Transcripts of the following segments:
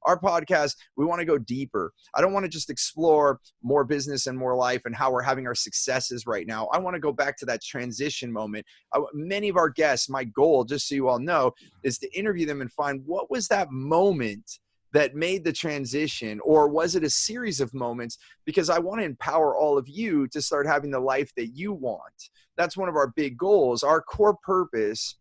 our podcast, we want to go deeper. I don't want to just explore more business and more life and how we're having our successes right now. I want to go back to that transition moment. Many of our guests, my goal, just so you all know, is to interview them and find what was that moment that made the transition, or was it a series of moments? Because I want to empower all of you to start having the life that you want. That's one of our big goals. Our core purpose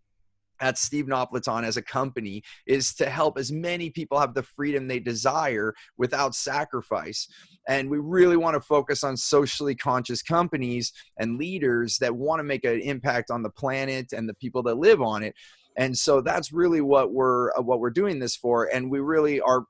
at Steve Napolitan as a company is to help as many people have the freedom they desire without sacrifice. And we really want to focus on socially conscious companies and leaders that want to make an impact on the planet and the people that live on it. And so that's really what we're doing this for. And we really are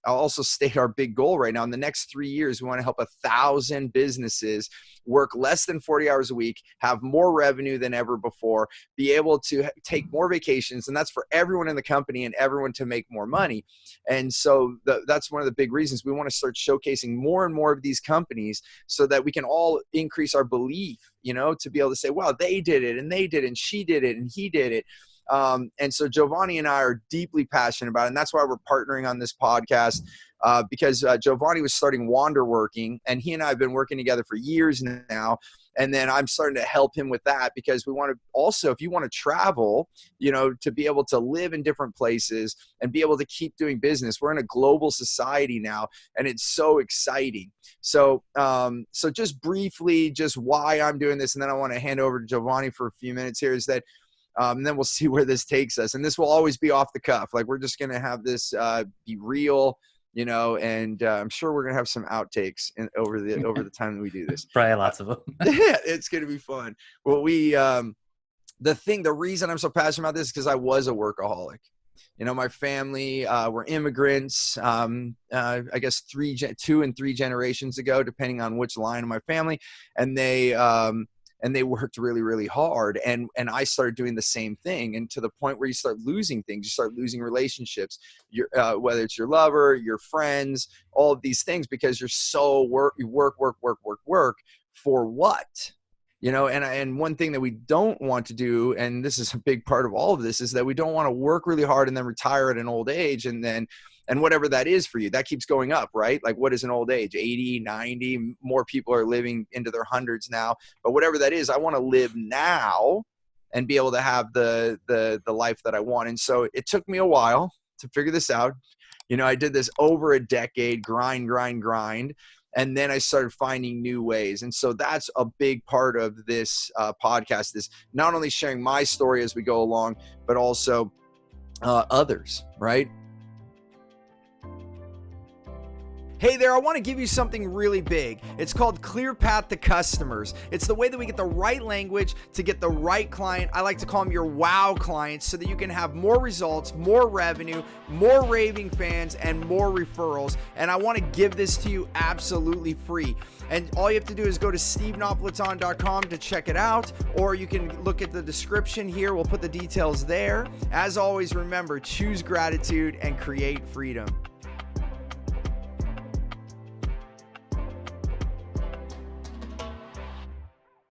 I'll also state our big goal right now. In the next 3 years, we want to help 1,000 businesses work less than 40 hours a week, have more revenue than ever before, be able to take more vacations. And that's for everyone in the company and everyone to make more money. And so that's one of the big reasons we want to start showcasing more and more of these companies so that we can all increase our belief, to be able to say, wow, they did it and they did it and she did it and he did it. And so Giovanni and I are deeply passionate about it. And that's why we're partnering on this podcast, because Giovanni was starting Wander Working, and he and I have been working together for years now. And then I'm starting to help him with that, because we want to also, if you want to travel, to be able to live in different places and be able to keep doing business. We're in a global society now, and it's so exciting. So just briefly, just why I'm doing this, and then I want to hand over to Giovanni for a few minutes here, is that and then we'll see where this takes us. And this will always be off the cuff. Like, we're just going to have this be real, and I'm sure we're going to have some outtakes over the time that we do this. Probably lots of them. Yeah, it's going to be fun. Well, the reason I'm so passionate about this is because I was a workaholic. My family were immigrants, I guess 2 and 3 generations ago, depending on which line of my family. And they worked really, really hard. And I started doing the same thing. And to the point where you start losing things, you start losing relationships, whether it's your lover, your friends, all of these things, because you're so you work for what? And one thing that we don't want to do, and this is a big part of all of this, is that we don't want to work really hard and then retire at an old age. And whatever that is for you, that keeps going up, right? Like, what is an old age? 80, 90, more people are living into their hundreds now. But whatever that is, I want to live now and be able to have the life that I want. And so it took me a while to figure this out. I did this over a decade, grind. And then I started finding new ways. And so that's a big part of this podcast, is not only sharing my story as we go along, but also others, right? Hey there, I want to give you something really big. It's called Clear Path to Customers. It's the way that we get the right language to get the right client. I like to call them your wow clients, so that you can have more results, more revenue, more raving fans, and more referrals. And I want to give this to you absolutely free. And all you have to do is go to stevenapolitan.com to check it out, or you can look at the description here. We'll put the details there. As always, remember, choose gratitude and create freedom.